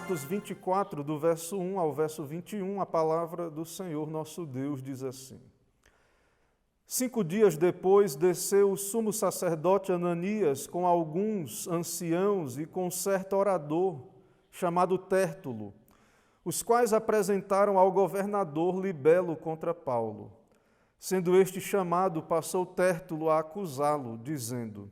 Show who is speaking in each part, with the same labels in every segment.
Speaker 1: Atos 24, do verso 1 ao verso 21, a palavra do Senhor nosso Deus diz assim: 5 dias depois, desceu o sumo sacerdote Ananias com alguns anciãos e com certo orador, chamado Tértulo, os quais apresentaram ao governador Libelo contra Paulo. Sendo este chamado, passou Tértulo a acusá-lo, dizendo: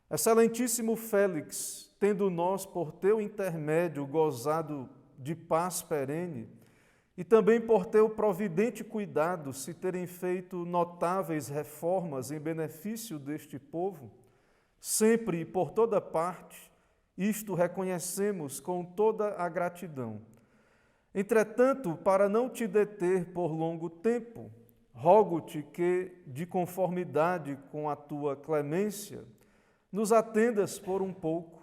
Speaker 1: Excelentíssimo Félix, tendo nós por teu intermédio gozado de paz perene, e também por teu providente cuidado se terem feito notáveis reformas em benefício deste povo, sempre e por toda parte, isto reconhecemos com toda a gratidão. Entretanto, para não te deter por longo tempo, rogo-te que, de conformidade com a tua clemência, nos atendas por um pouco,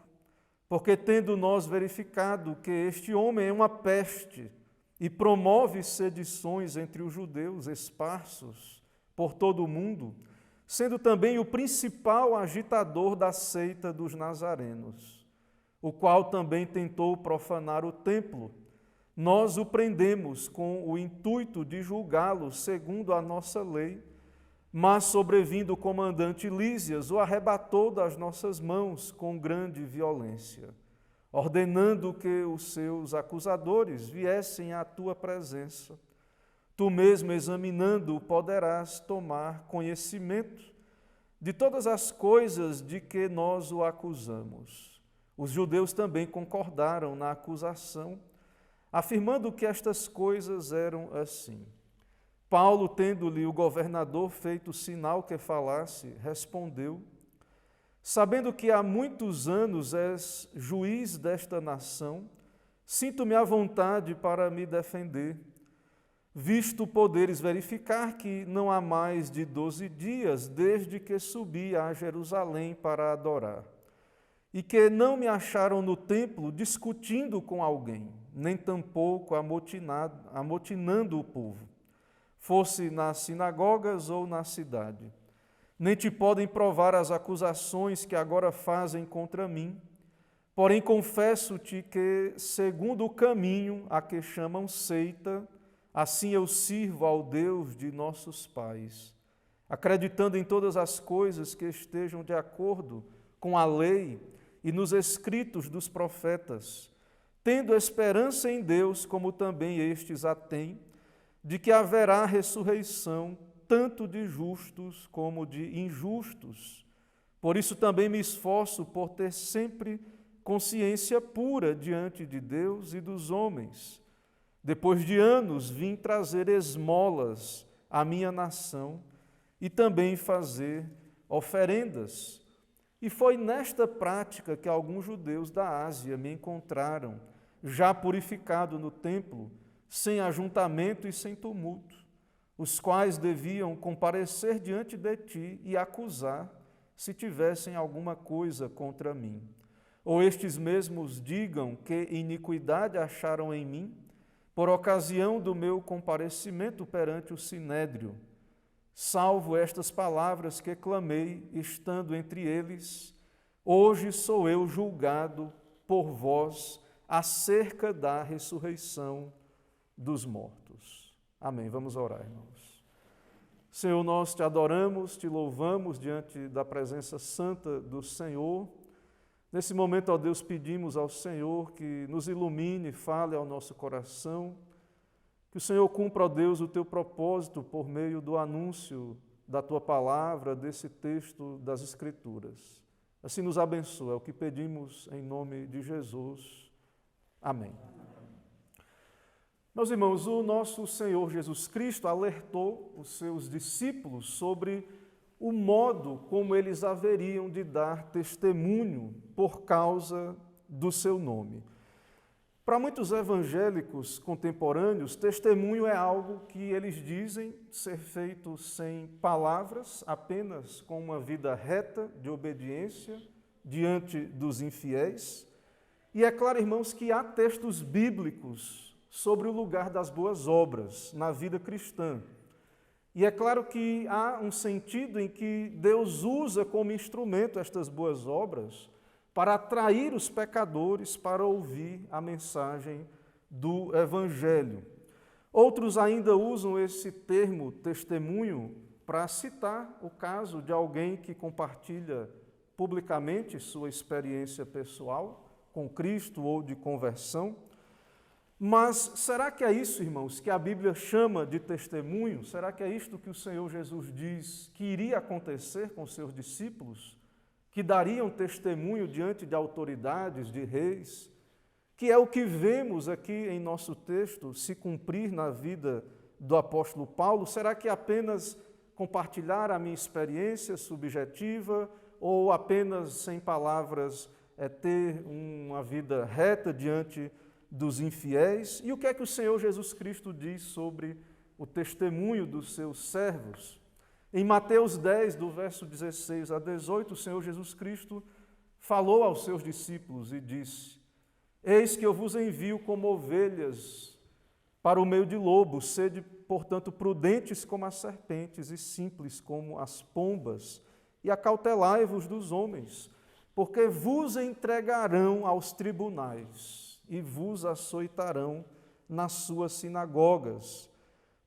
Speaker 1: porque tendo nós verificado que este homem é uma peste e promove sedições entre os judeus esparsos por todo o mundo, sendo também o principal agitador da seita dos nazarenos, o qual também tentou profanar o templo, nós o prendemos com o intuito de julgá-lo segundo a nossa lei, mas sobrevindo o comandante Lísias, o arrebatou das nossas mãos com grande violência, ordenando que os seus acusadores viessem à tua presença. Tu mesmo, examinando, poderás tomar conhecimento de todas as coisas de que nós o acusamos. Os judeus também concordaram na acusação, afirmando que estas coisas eram assim. Paulo, tendo-lhe o governador feito sinal que falasse, respondeu: Sabendo que há muitos anos és juiz desta nação, sinto-me à vontade para me defender, visto poderes verificar que não há mais de 12 dias desde que subi a Jerusalém para adorar, e que não me acharam no templo discutindo com alguém, nem tampouco amotinando o povo, fosse nas sinagogas ou na cidade. Nem te podem provar as acusações que agora fazem contra mim, porém confesso-te que, segundo o caminho a que chamam seita, assim eu sirvo ao Deus de nossos pais, acreditando em todas as coisas que estejam de acordo com a lei e nos escritos dos profetas, tendo esperança em Deus, como também estes a têm, de que haverá ressurreição tanto de justos como de injustos. Por isso também me esforço por ter sempre consciência pura diante de Deus e dos homens. Depois de anos vim trazer esmolas à minha nação e também fazer oferendas. E foi nesta prática que alguns judeus da Ásia me encontraram, já purificado no templo, sem ajuntamento e sem tumulto, os quais deviam comparecer diante de ti e acusar, se tivessem alguma coisa contra mim. Ou estes mesmos digam que iniquidade acharam em mim, por ocasião do meu comparecimento perante o sinédrio, salvo estas palavras que clamei, estando entre eles: hoje sou eu julgado por vós acerca da ressurreição dos mortos. Amém. Vamos orar, irmãos. Senhor, nós te adoramos, te louvamos diante da presença santa do Senhor. Nesse momento, ó Deus, pedimos ao Senhor que nos ilumine, fale ao nosso coração, que o Senhor cumpra, ó Deus, o teu propósito por meio do anúncio da tua palavra, desse texto das Escrituras. Assim nos abençoa, é o que pedimos em nome de Jesus. Amém. Meus irmãos, o nosso Senhor Jesus Cristo alertou os seus discípulos sobre o modo como eles haveriam de dar testemunho por causa do seu nome. Para muitos evangélicos contemporâneos, testemunho é algo que eles dizem ser feito sem palavras, apenas com uma vida reta de obediência diante dos infiéis. E é claro, irmãos, que há textos bíblicos sobre o lugar das boas obras na vida cristã. E é claro que há um sentido em que Deus usa como instrumento estas boas obras para atrair os pecadores para ouvir a mensagem do Evangelho. Outros ainda usam esse termo testemunho para citar o caso de alguém que compartilha publicamente sua experiência pessoal com Cristo ou de conversão. Mas será que é isso, irmãos, que a Bíblia chama de testemunho? Será que é isto que o Senhor Jesus diz que iria acontecer com seus discípulos, que dariam testemunho diante de autoridades, de reis, que é o que vemos aqui em nosso texto se cumprir na vida do apóstolo Paulo? Será que apenas compartilhar a minha experiência subjetiva ou apenas, sem palavras, ter uma vida reta diante dos infiéis? E o que é que o Senhor Jesus Cristo diz sobre o testemunho dos seus servos? Em Mateus 10, do verso 16 a 18, o Senhor Jesus Cristo falou aos seus discípulos e disse: Eis que eu vos envio como ovelhas para o meio de lobos, sede, portanto, prudentes como as serpentes e simples como as pombas, e acautelai-vos dos homens, porque vos entregarão aos tribunais e vos açoitarão nas suas sinagogas.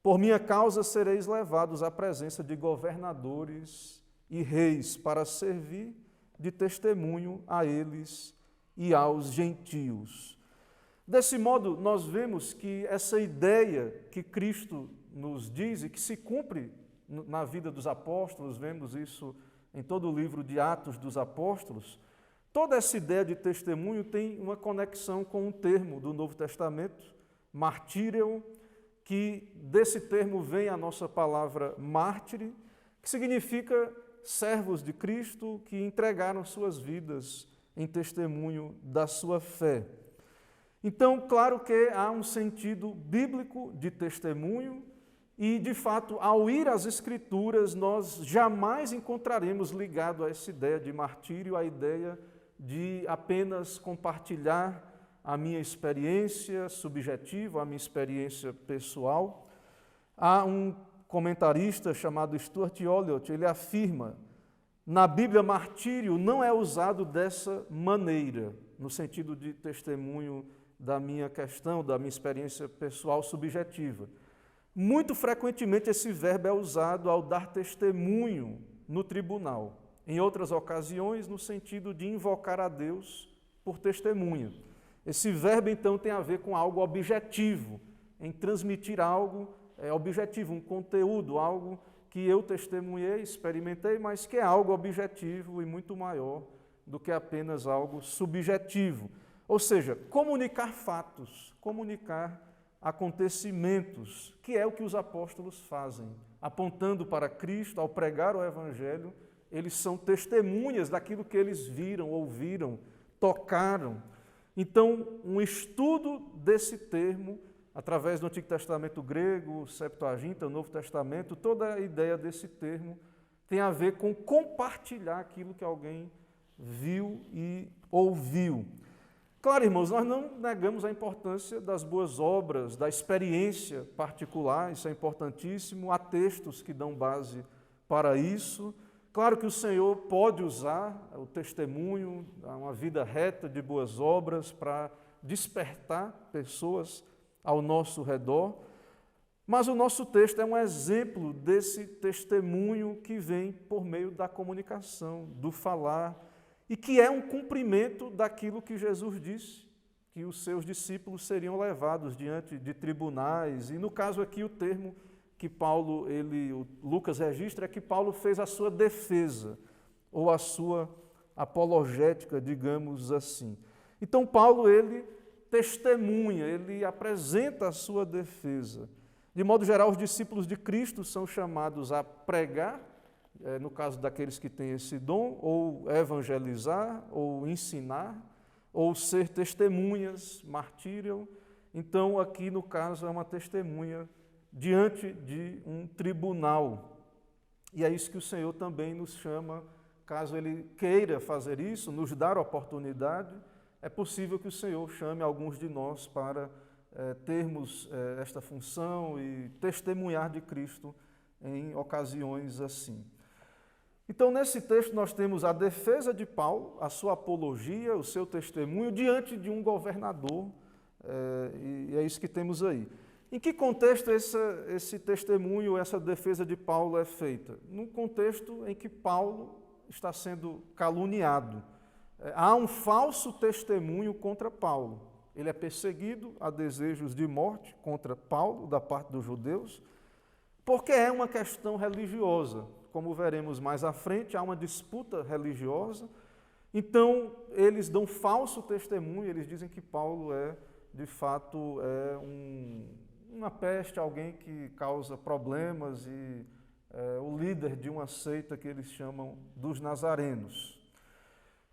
Speaker 1: Por minha causa sereis levados à presença de governadores e reis para servir de testemunho a eles e aos gentios. Desse modo, nós vemos que essa ideia que Cristo nos diz e que se cumpre na vida dos apóstolos, vemos isso em todo o livro de Atos dos Apóstolos, toda essa ideia de testemunho tem uma conexão com um termo do Novo Testamento, martírio, que desse termo vem a nossa palavra mártire, que significa servos de Cristo que entregaram suas vidas em testemunho da sua fé. Então, claro que há um sentido bíblico de testemunho e, de fato, ao ir às Escrituras, nós jamais encontraremos ligado a essa ideia de martírio, a ideia de apenas compartilhar a minha experiência subjetiva, a minha experiência pessoal. Há um comentarista chamado Stuart Olyott, ele afirma: na Bíblia, martírio não é usado dessa maneira, no sentido de testemunho da minha questão, da minha experiência pessoal subjetiva. Muito frequentemente esse verbo é usado ao dar testemunho no tribunal. Em outras ocasiões, no sentido de invocar a Deus por testemunha. Esse verbo, então, tem a ver com algo objetivo, em transmitir algo objetivo, um conteúdo, algo que eu testemunhei, experimentei, mas que é algo objetivo e muito maior do que apenas algo subjetivo. Ou seja, comunicar fatos, comunicar acontecimentos, que é o que os apóstolos fazem. Apontando para Cristo, ao pregar o Evangelho, eles são testemunhas daquilo que eles viram, ouviram, tocaram. Então, um estudo desse termo, através do Antigo Testamento grego, Septuaginta, o Novo Testamento, toda a ideia desse termo tem a ver com compartilhar aquilo que alguém viu e ouviu. Claro, irmãos, nós não negamos a importância das boas obras, da experiência particular, isso é importantíssimo, há textos que dão base para isso. Claro que o Senhor pode usar o testemunho, uma vida reta de boas obras para despertar pessoas ao nosso redor, mas o nosso texto é um exemplo desse testemunho que vem por meio da comunicação, do falar, e que é um cumprimento daquilo que Jesus disse, que os seus discípulos seriam levados diante de tribunais, e no caso aqui o termo que Lucas registra é que Paulo fez a sua defesa, ou a sua apologética, digamos assim. Então Paulo, ele testemunha, ele apresenta a sua defesa. De modo geral, os discípulos de Cristo são chamados a pregar, no caso daqueles que têm esse dom, ou evangelizar, ou ensinar, ou ser testemunhas, martírio. Então, aqui no caso, é uma testemunha diante de um tribunal. E é isso que o Senhor também nos chama, caso Ele queira fazer isso, nos dar a oportunidade, é possível que o Senhor chame alguns de nós para termos esta função e testemunhar de Cristo em ocasiões assim. Então, nesse texto, nós temos a defesa de Paulo, a sua apologia, o seu testemunho diante de um governador, e é isso que temos aí. Em que contexto esse testemunho, essa defesa de Paulo é feita? Num contexto em que Paulo está sendo caluniado. Há um falso testemunho contra Paulo. Ele é perseguido, há desejos de morte contra Paulo, da parte dos judeus, porque é uma questão religiosa. Como veremos mais à frente, há uma disputa religiosa. Então, eles dão falso testemunho, eles dizem que Paulo de fato, uma peste, alguém que causa problemas e o líder de uma seita que eles chamam dos nazarenos.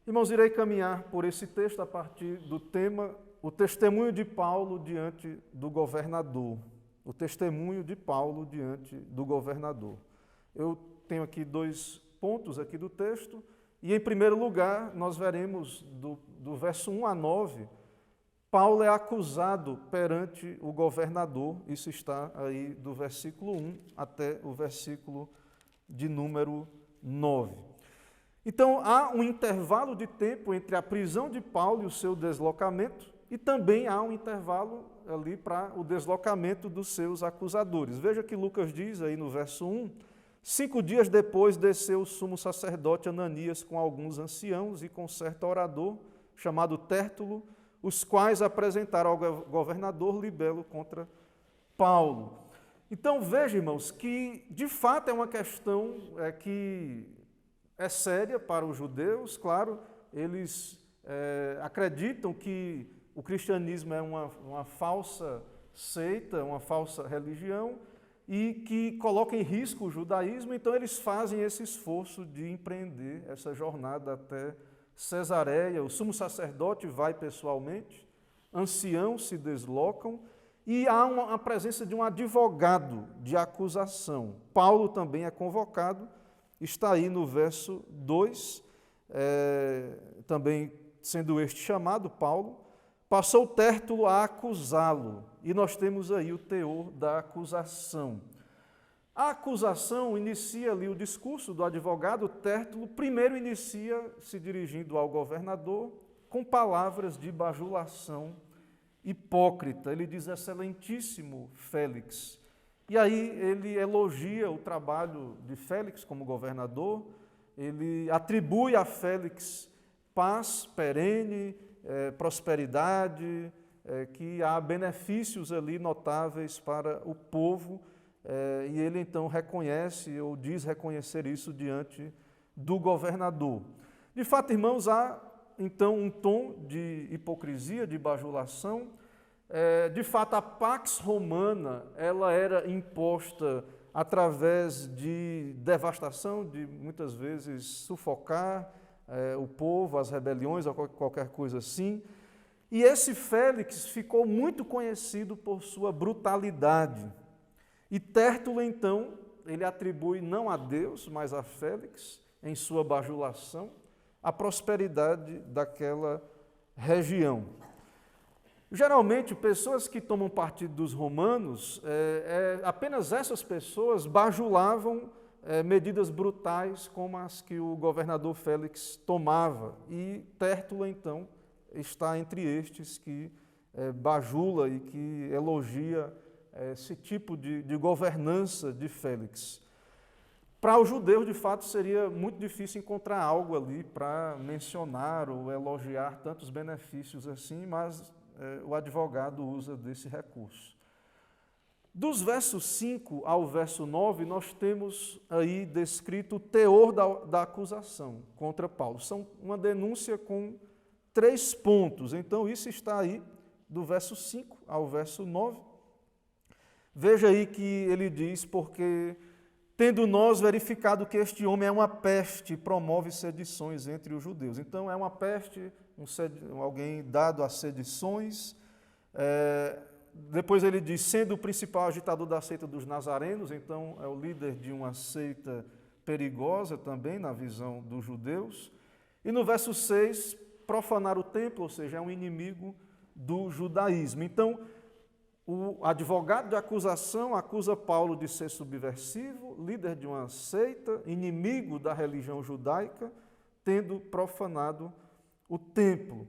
Speaker 1: Irmãos, irei caminhar por esse texto a partir do tema, o testemunho de Paulo diante do governador. O testemunho de Paulo diante do governador. Eu tenho aqui 2 pontos aqui do texto, e em primeiro lugar, nós veremos do verso 1 a 9, Paulo é acusado perante o governador, isso está aí do versículo 1 até o versículo de número 9. Então, há um intervalo de tempo entre a prisão de Paulo e o seu deslocamento, e também há um intervalo ali para o deslocamento dos seus acusadores. Veja que Lucas diz aí no verso 1, 5 dias depois desceu o sumo sacerdote Ananias com alguns anciãos e com certo orador, chamado Tértulo, os quais apresentaram ao governador libelo contra Paulo. Então veja, irmãos, que de fato é uma questão que é séria para os judeus, claro, eles acreditam que o cristianismo é uma falsa seita, uma falsa religião, e que coloca em risco o judaísmo, então eles fazem esse esforço de empreender essa jornada até Cesareia. O sumo sacerdote vai pessoalmente, anciãos se deslocam, e há a presença de um advogado de acusação. Paulo também é convocado, está aí no verso 2, também sendo este chamado, Paulo, passou Tértulo a acusá-lo, e nós temos aí o teor da acusação. A acusação inicia ali o discurso do advogado Tértulo, primeiro inicia se dirigindo ao governador com palavras de bajulação hipócrita. Ele diz, excelentíssimo Félix. E aí ele elogia o trabalho de Félix como governador, ele atribui a Félix paz perene, prosperidade, que há benefícios ali notáveis para o povo, e ele então reconhece ou diz reconhecer isso diante do governador. De fato, irmãos, há então um tom de hipocrisia, de bajulação. De fato, a Pax Romana, ela era imposta através de devastação, de muitas vezes sufocar o povo, as rebeliões ou qualquer coisa assim. E esse Félix ficou muito conhecido por sua brutalidade. E Tértulo, então, ele atribui não a Deus, mas a Félix, em sua bajulação, a prosperidade daquela região. Geralmente, pessoas que tomam partido dos romanos, apenas essas pessoas bajulavam medidas brutais como as que o governador Félix tomava. E Tértulo, então, está entre estes que bajula e que elogia esse tipo de governança de Félix. Para os judeus, de fato, seria muito difícil encontrar algo ali para mencionar ou elogiar tantos benefícios assim, mas o advogado usa desse recurso. Dos versos 5 ao verso 9, nós temos aí descrito o teor da acusação contra Paulo. São uma denúncia com 3 pontos. Então, isso está aí do verso 5 ao verso 9. Veja aí que ele diz, porque tendo nós verificado que este homem é uma peste e promove sedições entre os judeus. Então, é uma peste, alguém dado a sedições. Depois ele diz, sendo o principal agitador da seita dos nazarenos, então é o líder de uma seita perigosa também, na visão dos judeus. E no verso 6, profanar o templo, ou seja, é um inimigo do judaísmo. Então, o advogado de acusação acusa Paulo de ser subversivo, líder de uma seita, inimigo da religião judaica, tendo profanado o templo.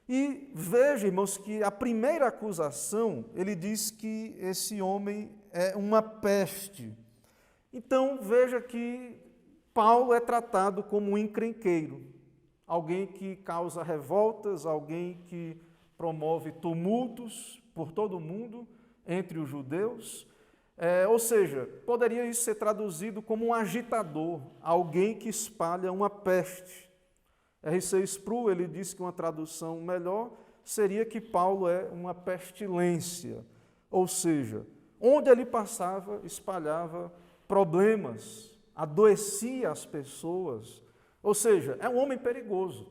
Speaker 1: E veja, irmãos, que a primeira acusação, ele diz que esse homem é uma peste. Então, veja que Paulo é tratado como um encrenqueiro, alguém que causa revoltas, alguém que promove tumultos por todo o mundo entre os judeus. Ou seja, poderia isso ser traduzido como um agitador, alguém que espalha uma peste. R.C. Sproul, ele disse que uma tradução melhor seria que Paulo é uma pestilência, ou seja, onde ele passava, espalhava problemas, adoecia as pessoas, ou seja, é um homem perigoso.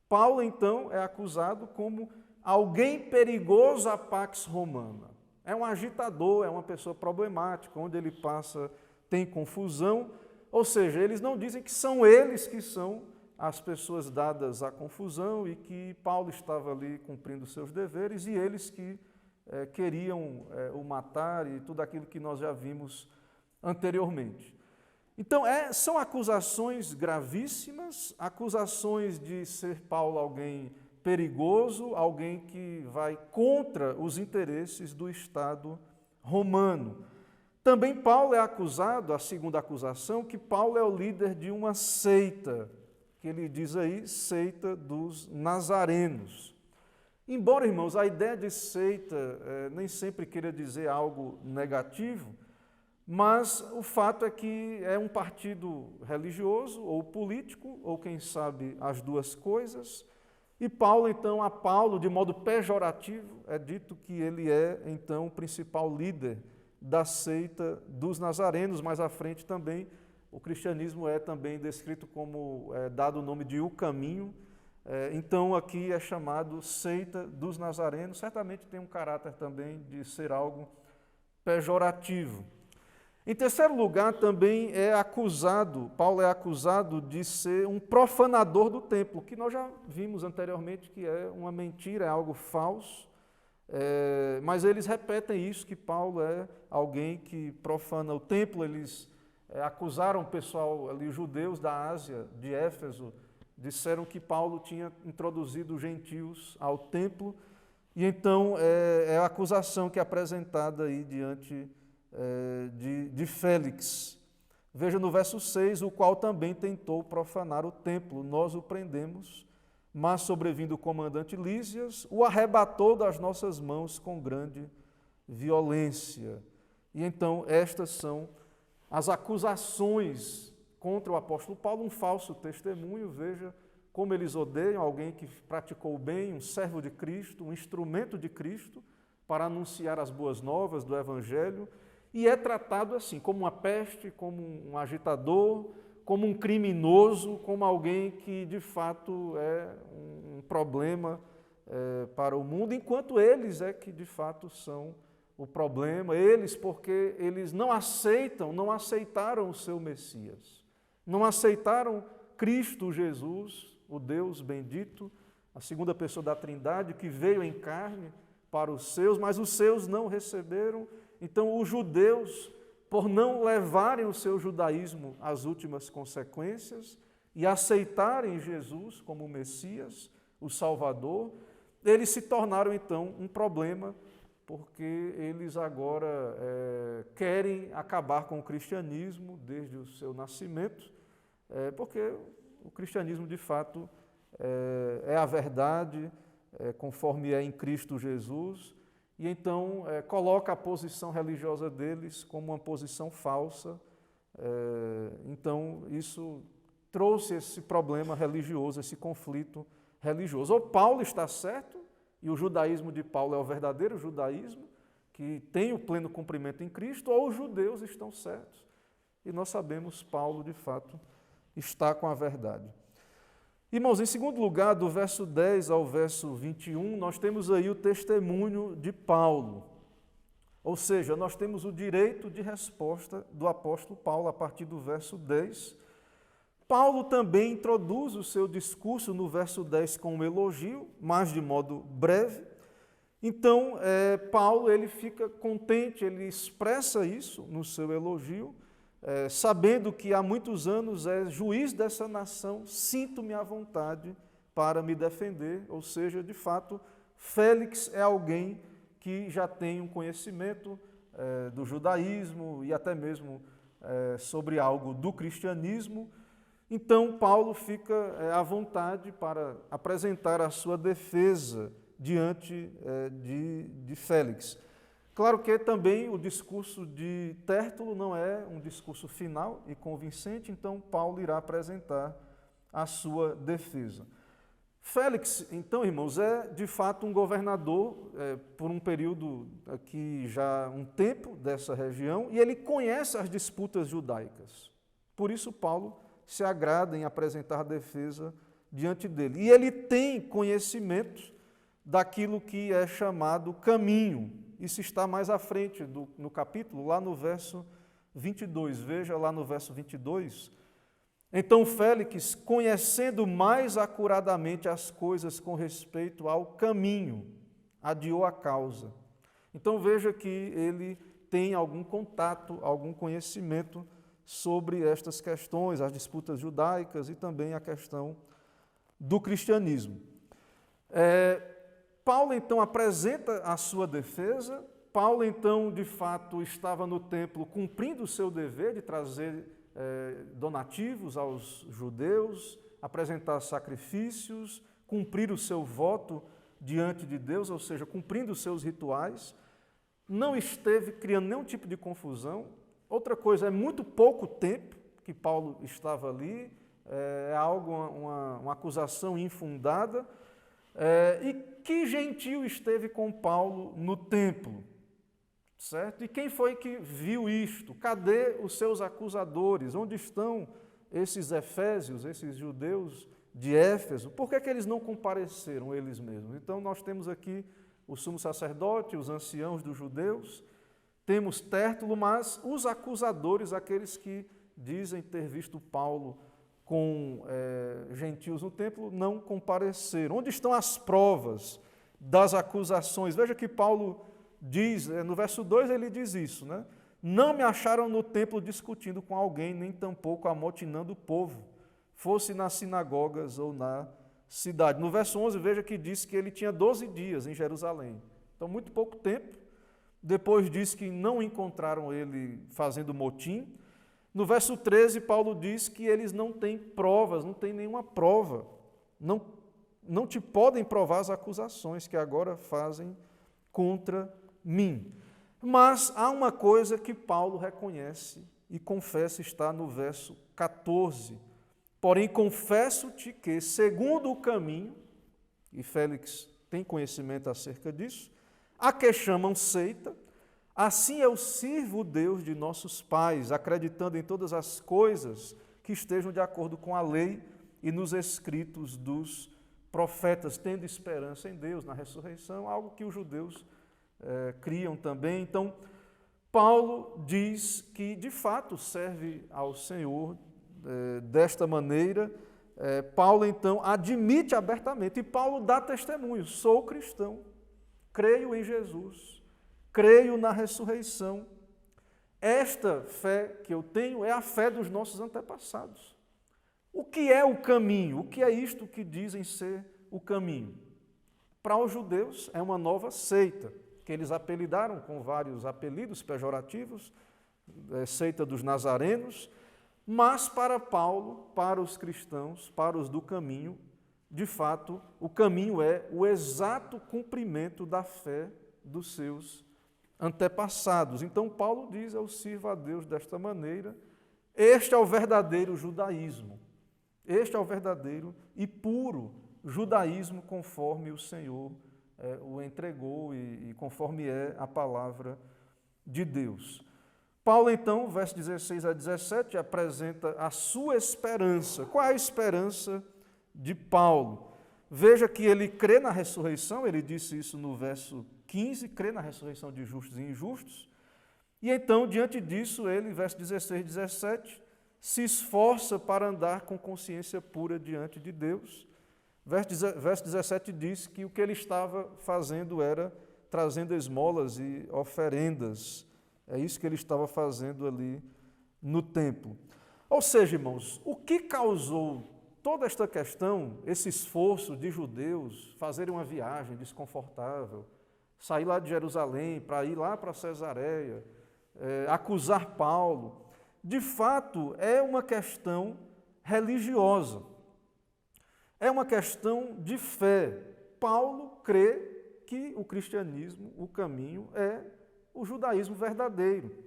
Speaker 1: Paulo, então, é acusado como alguém perigoso à pax romana. É um agitador, é uma pessoa problemática, onde ele passa tem confusão, ou seja, eles não dizem que são eles que são as pessoas dadas à confusão e que Paulo estava ali cumprindo seus deveres e eles que queriam o matar e tudo aquilo que nós já vimos anteriormente. Então, são acusações gravíssimas, acusações de ser Paulo alguém perigoso, alguém que vai contra os interesses do Estado romano. Também Paulo é acusado, a segunda acusação, que Paulo é o líder de uma seita, que ele diz aí, seita dos nazarenos. Embora, irmãos, a ideia de seita nem sempre queira dizer algo negativo, mas o fato é que é um partido religioso ou político, ou quem sabe as duas coisas, e Paulo, então, a Paulo, de modo pejorativo, é dito que ele é, então, o principal líder da seita dos nazarenos. Mais à frente também, o cristianismo é também descrito como, dado o nome de o caminho, então aqui é chamado seita dos nazarenos, certamente tem um caráter também de ser algo pejorativo. Em terceiro lugar, também Paulo é acusado de ser um profanador do templo, que nós já vimos anteriormente que é uma mentira, é algo falso, mas eles repetem isso, que Paulo é alguém que profana o templo. Eles acusaram o pessoal ali, os judeus da Ásia, de Éfeso, disseram que Paulo tinha introduzido os gentios ao templo, e então é a acusação que é apresentada aí diante de Félix. Veja no verso 6, o qual também tentou profanar o templo. Nós o prendemos, mas sobrevindo o comandante Lísias, o arrebatou das nossas mãos com grande violência. E então estas são as acusações contra o apóstolo Paulo, um falso testemunho. Veja como eles odeiam alguém que praticou o bem, um servo de Cristo, um instrumento de Cristo para anunciar as boas novas do Evangelho, e é tratado assim, como uma peste, como um agitador, como um criminoso, como alguém que de fato é um problema para o mundo, enquanto eles é que de fato são o problema, eles porque eles não aceitaram o seu Messias, não aceitaram Cristo Jesus, o Deus bendito, a segunda pessoa da Trindade, que veio em carne para os seus, mas os seus não receberam. Então, os judeus, por não levarem o seu judaísmo às últimas consequências e aceitarem Jesus como Messias, o Salvador, eles se tornaram, então, um problema, porque eles agora querem acabar com o cristianismo desde o seu nascimento, porque o cristianismo, de fato, é a verdade, conforme é em Cristo Jesus, e então coloca a posição religiosa deles como uma posição falsa. Então isso trouxe esse problema religioso, esse conflito religioso. Ou Paulo está certo, e o judaísmo de Paulo é o verdadeiro judaísmo, que tem o pleno cumprimento em Cristo, ou os judeus estão certos. E nós sabemos, Paulo, de fato, está com a verdade. Irmãos, em segundo lugar, do verso 10 ao verso 21, nós temos aí o testemunho de Paulo. Ou seja, nós temos o direito de resposta do apóstolo Paulo a partir do verso 10. Paulo também introduz o seu discurso no verso 10 com um elogio, mas de modo breve. Então, Paulo ele fica contente, ele expressa isso no seu elogio, sabendo que há muitos anos é juiz dessa nação, sinto-me à vontade para me defender, ou seja, de fato, Félix é alguém que já tem um conhecimento do judaísmo e até mesmo sobre algo do cristianismo. Então, Paulo fica à vontade para apresentar a sua defesa diante de Félix. Claro que também o discurso de Tértulo não é um discurso final e convincente, então Paulo irá apresentar a sua defesa. Félix, então, irmãos, é de fato um governador por um período aqui já um tempo dessa região e ele conhece as disputas judaicas. Por isso Paulo se agrada em apresentar a defesa diante dele. E ele tem conhecimento daquilo que é chamado caminho. Isso está mais à frente no capítulo, lá no verso 22. Veja lá no verso 22. Então Félix, conhecendo mais acuradamente as coisas com respeito ao caminho, adiou a causa. Então veja que ele tem algum contato, algum conhecimento sobre estas questões, as disputas judaicas e também a questão do cristianismo. Paulo, então, apresenta a sua defesa. Paulo, então, de fato, estava no templo cumprindo o seu dever de trazer donativos aos judeus, apresentar sacrifícios, cumprir o seu voto diante de Deus, ou seja, cumprindo os seus rituais. Não esteve criando nenhum tipo de confusão. Outra coisa, é muito pouco tempo que Paulo estava ali, é algo, uma acusação infundada. E que gentio esteve com Paulo no templo, certo? E quem foi que viu isto? Cadê os seus acusadores? Onde estão esses efésios, esses judeus de Éfeso? Por que eles não compareceram eles mesmos? Então nós temos aqui o sumo sacerdote, os anciãos dos judeus, temos Tértulo, mas os acusadores, aqueles que dizem ter visto Paulo com gentios no templo, não compareceram. Onde estão as provas das acusações? Veja que Paulo diz, no verso 2 ele diz isso, né? Não me acharam no templo discutindo com alguém, nem tampouco amotinando o povo, fosse nas sinagogas ou na cidade. No verso 11, veja que diz que ele tinha 12 dias em Jerusalém. Então, muito pouco tempo. Depois diz que não encontraram ele fazendo motim. No verso 13, Paulo diz que eles não têm provas, não têm nenhuma prova. Não te podem provar as acusações que agora fazem contra mim. Mas há uma coisa que Paulo reconhece e confessa, está no verso 14. Porém, confesso-te que, segundo o caminho, e Félix tem conhecimento acerca disso, a que chamam seita, assim eu sirvo o Deus de nossos pais, acreditando em todas as coisas que estejam de acordo com a lei e nos escritos dos profetas, tendo esperança em Deus, na ressurreição, algo que os judeus criam também. Então, Paulo diz que, de fato, serve ao Senhor desta maneira. Paulo, então, admite abertamente, e Paulo dá testemunho, sou cristão, creio em Jesus, creio na ressurreição. Esta fé que eu tenho é a fé dos nossos antepassados. O que é o caminho? O que é isto que dizem ser o caminho? Para os judeus é uma nova seita, que eles apelidaram com vários apelidos pejorativos, seita dos nazarenos, mas para Paulo, para os cristãos, para os do caminho, de fato, o caminho é o exato cumprimento da fé dos seus antepassados. Então, Paulo diz, eu sirvo a Deus desta maneira, este é o verdadeiro judaísmo, este é o verdadeiro e puro judaísmo conforme o Senhor o entregou e conforme é a palavra de Deus. Paulo, então, verso 16 a 17, apresenta a sua esperança. Qual é a esperança de Paulo? Veja que ele crê na ressurreição, ele disse isso no verso 15, crê na ressurreição de justos e injustos. E então, diante disso, ele, verso 16 e 17, se esforça para andar com consciência pura diante de Deus. Verso 17 diz que o que ele estava fazendo era trazendo esmolas e oferendas. É isso que ele estava fazendo ali no templo. Ou seja, irmãos, o que causou toda esta questão, esse esforço de judeus fazerem uma viagem desconfortável, sair lá de Jerusalém para ir lá para Cesareia, acusar Paulo, de fato é uma questão religiosa, é uma questão de fé. Paulo crê que o cristianismo, o caminho, é o judaísmo verdadeiro,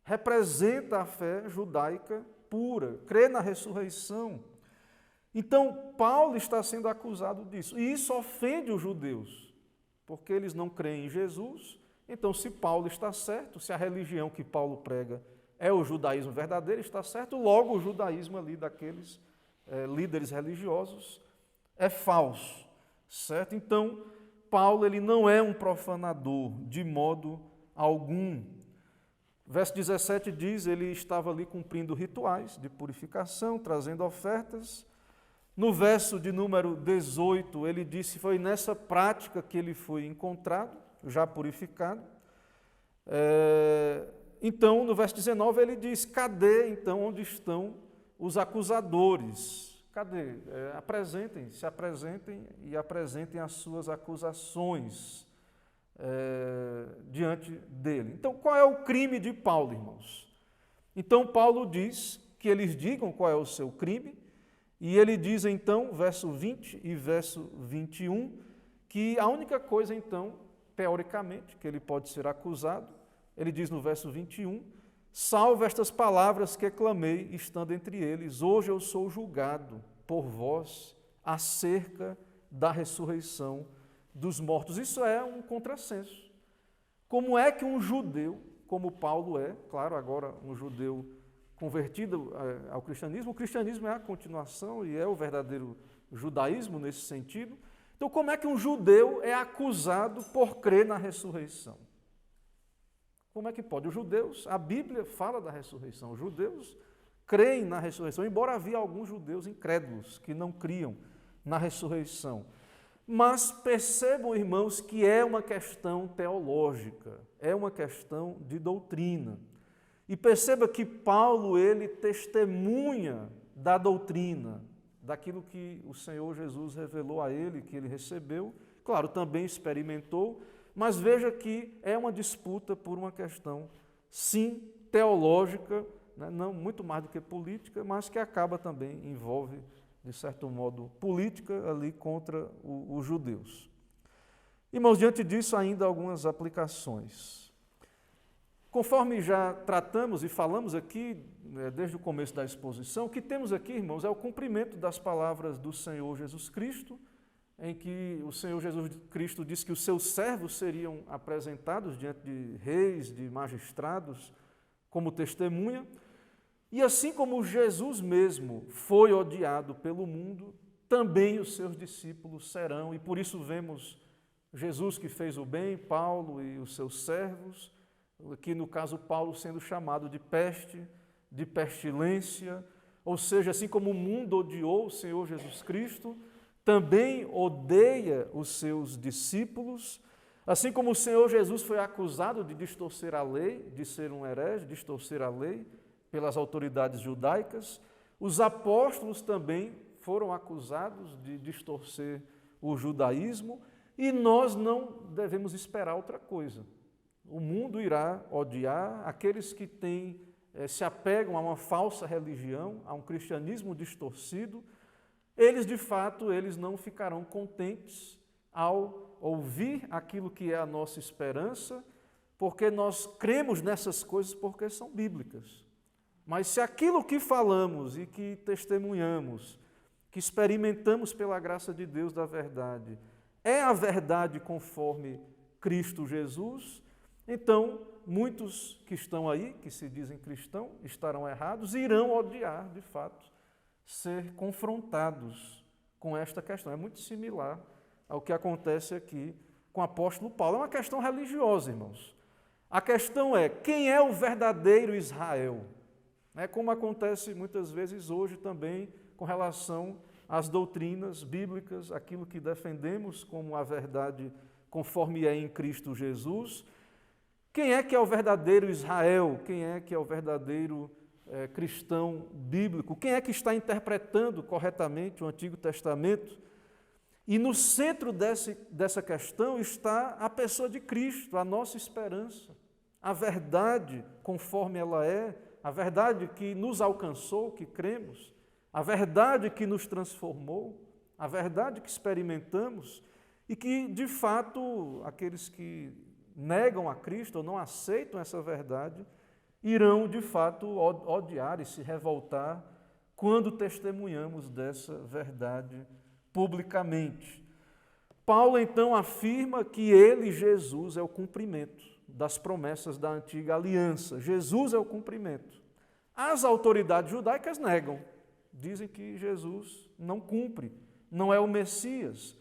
Speaker 1: representa a fé judaica pura, crê na ressurreição. Então, Paulo está sendo acusado disso, e isso ofende os judeus, porque eles não creem em Jesus. Então, se Paulo está certo, se a religião que Paulo prega é o judaísmo verdadeiro, está certo, logo o judaísmo ali daqueles líderes religiosos é falso, certo? Então, Paulo ele não é um profanador de modo algum. Verso 17 diz, ele estava ali cumprindo rituais de purificação, trazendo ofertas. No verso de número 18, ele disse, foi nessa prática que ele foi encontrado, já purificado. Então, no verso 19, ele diz, cadê, então, onde estão os acusadores? Cadê? Se apresentem e apresentem as suas acusações diante dele. Então, qual é o crime de Paulo, irmãos? Então, Paulo diz que eles digam qual é o seu crime, e ele diz, então, verso 20 e verso 21, que a única coisa, então, teoricamente, que ele pode ser acusado, ele diz no verso 21, salvo estas palavras que clamei, estando entre eles, hoje eu sou julgado por vós acerca da ressurreição dos mortos. Isso é um contrassenso. Como é que um judeu, como Paulo é, claro, agora um judeu convertido ao cristianismo, o cristianismo é a continuação e é o verdadeiro judaísmo nesse sentido. Então, como é que um judeu é acusado por crer na ressurreição? Como é que pode? Os judeus, a Bíblia fala da ressurreição, os judeus creem na ressurreição, embora havia alguns judeus incrédulos que não criam na ressurreição. Mas percebam, irmãos, que é uma questão teológica, é uma questão de doutrina. E perceba que Paulo, ele testemunha da doutrina, daquilo que o Senhor Jesus revelou a ele, que ele recebeu, claro, também experimentou, mas veja que é uma disputa por uma questão, sim, teológica, né, não muito mais do que política, mas que acaba também, envolve, de certo modo, política ali contra os judeus. Irmãos, diante disso, ainda algumas aplicações. Conforme já tratamos e falamos aqui, desde o começo da exposição, o que temos aqui, irmãos, é o cumprimento das palavras do Senhor Jesus Cristo, em que o Senhor Jesus Cristo disse que os seus servos seriam apresentados diante de reis, de magistrados, como testemunha. E assim como Jesus mesmo foi odiado pelo mundo, também os seus discípulos serão, e por isso vemos Jesus que fez o bem, Paulo e os seus servos, aqui no caso Paulo sendo chamado de peste, de pestilência, ou seja, assim como o mundo odiou o Senhor Jesus Cristo, também odeia os seus discípulos, assim como o Senhor Jesus foi acusado de distorcer a lei, de ser um herege, distorcer a lei pelas autoridades judaicas, os apóstolos também foram acusados de distorcer o judaísmo, e nós não devemos esperar outra coisa. O mundo irá odiar aqueles que se apegam a uma falsa religião, a um cristianismo distorcido. Eles, de fato, eles não ficarão contentes ao ouvir aquilo que é a nossa esperança, porque nós cremos nessas coisas porque são bíblicas. Mas se aquilo que falamos e que testemunhamos, que experimentamos pela graça de Deus da verdade, é a verdade conforme Cristo Jesus, então, muitos que estão aí, que se dizem cristãos, estarão errados e irão odiar, de fato, ser confrontados com esta questão. É muito similar ao que acontece aqui com o apóstolo Paulo. É uma questão religiosa, irmãos. A questão é, quem é o verdadeiro Israel? É como acontece muitas vezes hoje também com relação às doutrinas bíblicas, aquilo que defendemos como a verdade conforme é em Cristo Jesus. Quem é que é o verdadeiro Israel? Quem é que é o verdadeiro cristão bíblico? Quem é que está interpretando corretamente o Antigo Testamento? E no centro dessa questão está a pessoa de Cristo, a nossa esperança, a verdade conforme ela é, a verdade que nos alcançou, que cremos, a verdade que nos transformou, a verdade que experimentamos e que, de fato, aqueles que negam a Cristo ou não aceitam essa verdade, irão, de fato, odiar e se revoltar quando testemunhamos dessa verdade publicamente. Paulo, então, afirma que ele, Jesus, é o cumprimento das promessas da antiga aliança. Jesus é o cumprimento. As autoridades judaicas negam, dizem que Jesus não cumpre, não é o Messias.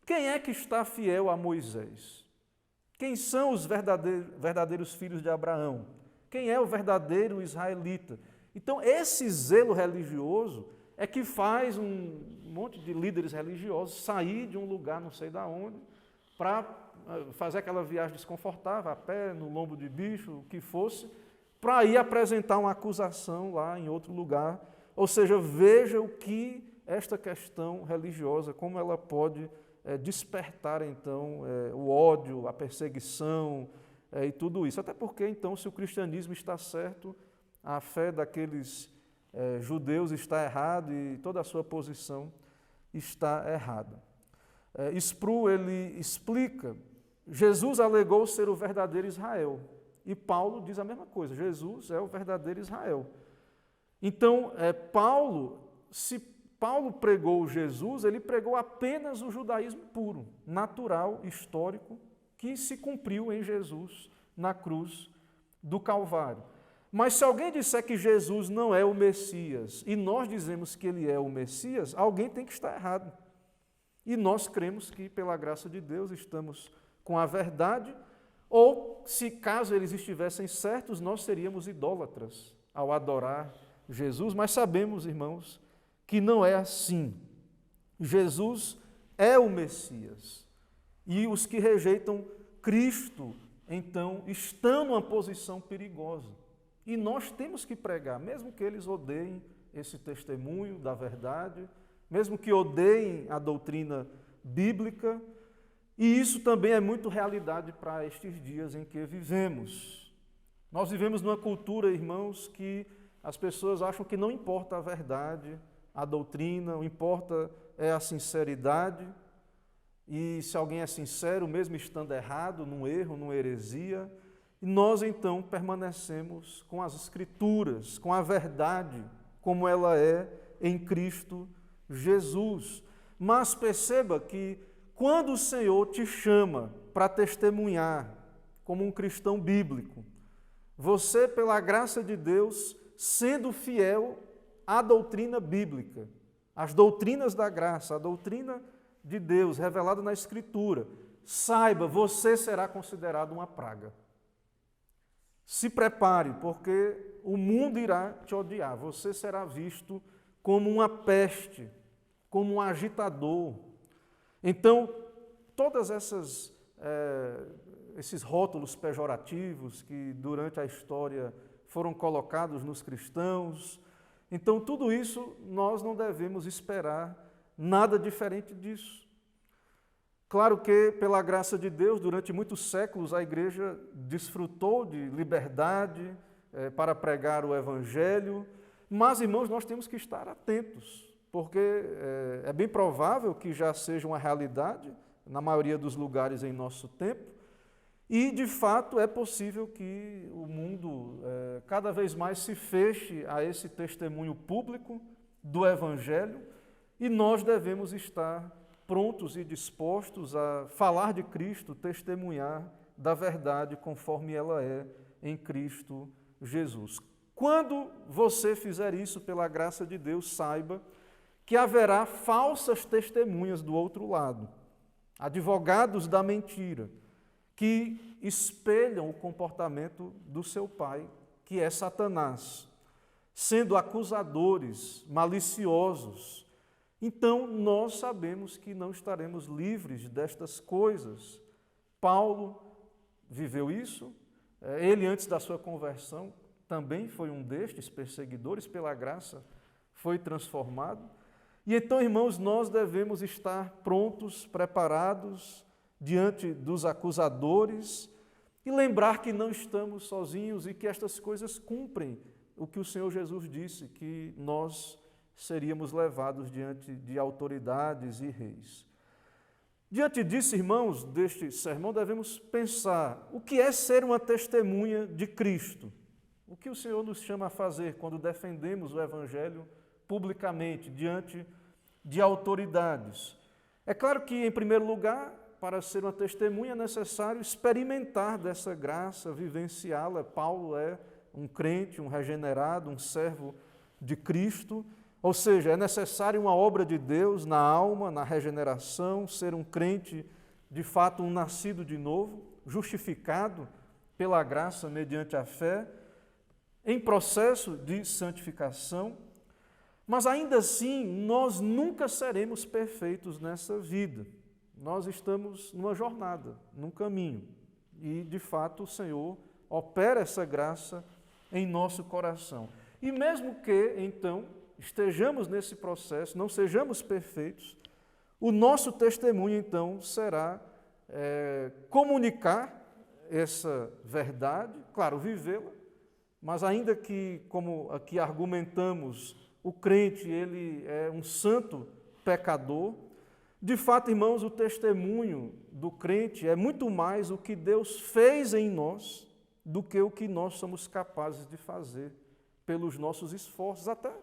Speaker 1: Quem é que está fiel a Moisés? Quem são os verdadeiros filhos de Abraão? Quem é o verdadeiro israelita? Então, esse zelo religioso é que faz um monte de líderes religiosos sair de um lugar, não sei de onde, para fazer aquela viagem desconfortável, a pé, no lombo de bicho, o que fosse, para ir apresentar uma acusação lá em outro lugar. Ou seja, veja o que esta questão religiosa, como ela pode despertar, então, o ódio, a perseguição e tudo isso. Até porque, então, se o cristianismo está certo, a fé daqueles judeus está errada e toda a sua posição está errada. Spru, ele explica, Jesus alegou ser o verdadeiro Israel, e Paulo diz a mesma coisa, Jesus é o verdadeiro Israel. Então, se Paulo pregou Jesus, ele pregou apenas o judaísmo puro, natural, histórico, que se cumpriu em Jesus, na cruz do Calvário. Mas se alguém disser que Jesus não é o Messias, e nós dizemos que ele é o Messias, alguém tem que estar errado. E nós cremos que, pela graça de Deus, estamos com a verdade, ou, se caso eles estivessem certos, nós seríamos idólatras ao adorar Jesus, mas sabemos, irmãos, que não é assim. Jesus é o Messias. E os que rejeitam Cristo, então, estão numa posição perigosa. E nós temos que pregar, mesmo que eles odeiem esse testemunho da verdade, mesmo que odeiem a doutrina bíblica, e isso também é muito realidade para estes dias em que vivemos. Nós vivemos numa cultura, irmãos, que as pessoas acham que não importa a verdade, a doutrina, o que importa é a sinceridade, e se alguém é sincero, mesmo estando errado, num erro, numa heresia, e nós então permanecemos com as Escrituras, com a verdade, como ela é em Cristo Jesus. Mas perceba que quando o Senhor te chama para testemunhar como um cristão bíblico, você, pela graça de Deus, sendo fiel à doutrina bíblica, às doutrinas da graça, a doutrina de Deus revelada na Escritura, saiba, você será considerado uma praga. Se prepare, porque o mundo irá te odiar. Você será visto como uma peste, como um agitador. Então, todos esses rótulos pejorativos que durante a história foram colocados nos cristãos, então tudo isso nós não devemos esperar nada diferente disso. Claro que, pela graça de Deus, durante muitos séculos a igreja desfrutou de liberdade para pregar o Evangelho, mas, irmãos, nós temos que estar atentos, porque é bem provável que já seja uma realidade na maioria dos lugares em nosso tempo, e, de fato, é possível que o mundo cada vez mais se feche a esse testemunho público do Evangelho, e nós devemos estar prontos e dispostos a falar de Cristo, testemunhar da verdade conforme ela é em Cristo Jesus. Quando você fizer isso pela graça de Deus, saiba que haverá falsas testemunhas do outro lado, advogados da mentira, que espelham o comportamento do seu pai, que é Satanás, sendo acusadores, maliciosos. Então, nós sabemos que não estaremos livres destas coisas. Paulo viveu isso. Ele, antes da sua conversão, também foi um destes perseguidores, pela graça foi transformado. E então, irmãos, nós devemos estar prontos, preparados diante dos acusadores e lembrar que não estamos sozinhos e que estas coisas cumprem o que o Senhor Jesus disse, que nós seríamos levados diante de autoridades e reis. Diante disso, irmãos, deste sermão, devemos pensar o que é ser uma testemunha de Cristo. O que o Senhor nos chama a fazer quando defendemos o Evangelho publicamente, diante de autoridades. É claro que, em primeiro lugar, para ser uma testemunha é necessário experimentar dessa graça, vivenciá-la. Paulo é um crente, um regenerado, um servo de Cristo, ou seja, é necessário uma obra de Deus na alma, na regeneração, ser um crente, de fato, um nascido de novo, justificado pela graça mediante a fé, em processo de santificação, mas ainda assim nós nunca seremos perfeitos nessa vida. Nós estamos numa jornada, num caminho, e de fato o Senhor opera essa graça em nosso coração. E mesmo que, então, estejamos nesse processo, não sejamos perfeitos, o nosso testemunho, então, será comunicar essa verdade, claro, vivê-la, mas ainda que, como aqui argumentamos, o crente, ele é um santo pecador, de fato, irmãos, o testemunho do crente é muito mais o que Deus fez em nós do que o que nós somos capazes de fazer pelos nossos esforços, até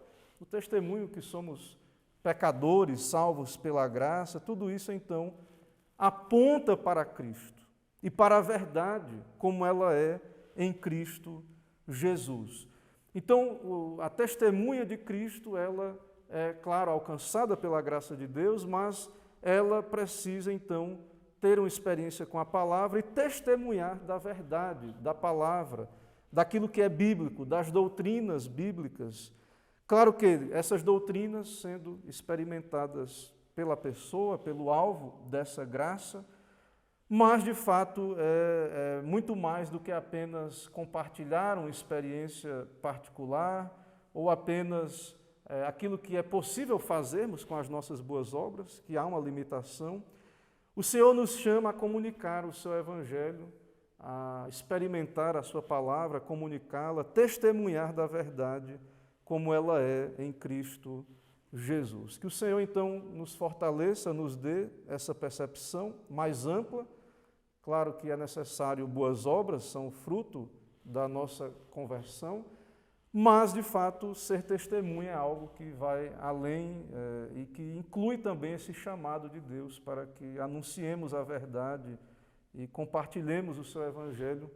Speaker 1: o testemunho que somos pecadores, salvos pela graça, tudo isso, então, aponta para Cristo e para a verdade como ela é em Cristo Jesus. Então, a testemunha de Cristo, ela é, claro, alcançada pela graça de Deus, mas ela precisa, então, ter uma experiência com a palavra e testemunhar da verdade, da palavra, daquilo que é bíblico, das doutrinas bíblicas. Claro que essas doutrinas sendo experimentadas pela pessoa, pelo alvo dessa graça, mas, de fato, é muito mais do que apenas compartilhar uma experiência particular ou apenas aquilo que é possível fazermos com as nossas boas obras, que há uma limitação. O Senhor nos chama a comunicar o seu Evangelho, a experimentar a sua palavra, comunicá-la, testemunhar da verdade como ela é em Cristo Jesus. Que o Senhor, então, nos fortaleça, nos dê essa percepção mais ampla. Claro que é necessário boas obras, são fruto da nossa conversão, mas, de fato, ser testemunha é algo que vai além e que inclui também esse chamado de Deus para que anunciemos a verdade e compartilhemos o seu Evangelho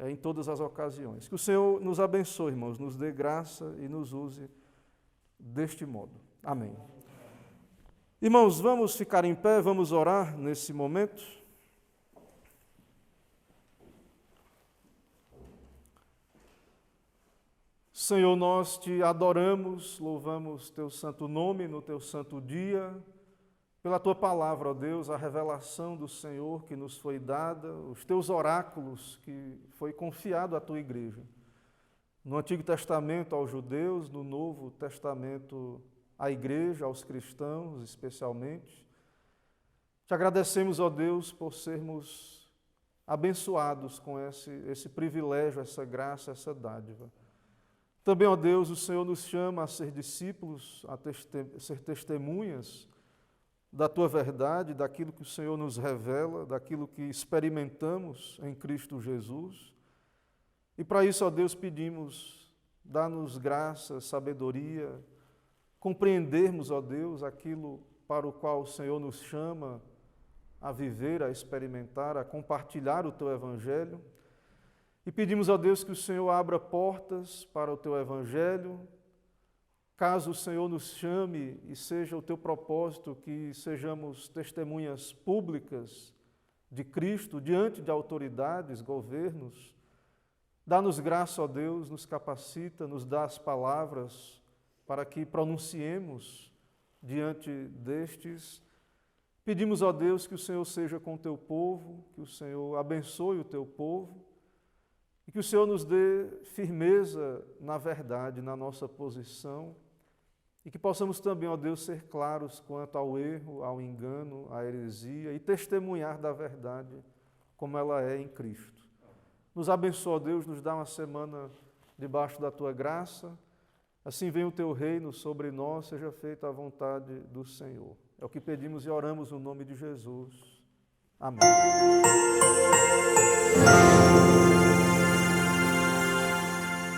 Speaker 1: em todas as ocasiões. Que o Senhor nos abençoe, irmãos, nos dê graça e nos use deste modo. Amém. Irmãos, vamos ficar em pé, vamos orar nesse momento. Senhor, nós te adoramos, louvamos teu santo nome no teu santo dia, pela tua palavra, ó Deus, a revelação do Senhor que nos foi dada, os teus oráculos que foi confiado à tua igreja. No Antigo Testamento aos judeus, no Novo Testamento à igreja, aos cristãos especialmente. Te agradecemos, ó Deus, por sermos abençoados com esse privilégio, essa graça, essa dádiva. Também, ó Deus, o Senhor nos chama a ser discípulos, a ser testemunhas da Tua verdade, daquilo que o Senhor nos revela, daquilo que experimentamos em Cristo Jesus. E para isso, ó Deus, pedimos, dá-nos graça, sabedoria, compreendermos, ó Deus, aquilo para o qual o Senhor nos chama a viver, a experimentar, a compartilhar o Teu Evangelho. E pedimos a Deus que o Senhor abra portas para o Teu Evangelho, caso o Senhor nos chame e seja o Teu propósito que sejamos testemunhas públicas de Cristo diante de autoridades, governos. Dá-nos graça, ó Deus, nos capacita, nos dá as palavras para que pronunciemos diante destes Pedimos, ó Deus, que o Senhor seja com o teu povo, que o Senhor abençoe o teu povo e que o Senhor nos dê firmeza na verdade, na nossa posição e que possamos também, ó Deus, ser claros quanto ao erro, ao engano, à heresia e testemunhar da verdade como ela é em Cristo. Nos abençoa, ó Deus, nos dá uma semana debaixo da tua graça. Assim venha o teu reino sobre nós, seja feita a vontade do Senhor. É o que pedimos e oramos no nome de Jesus. Amém.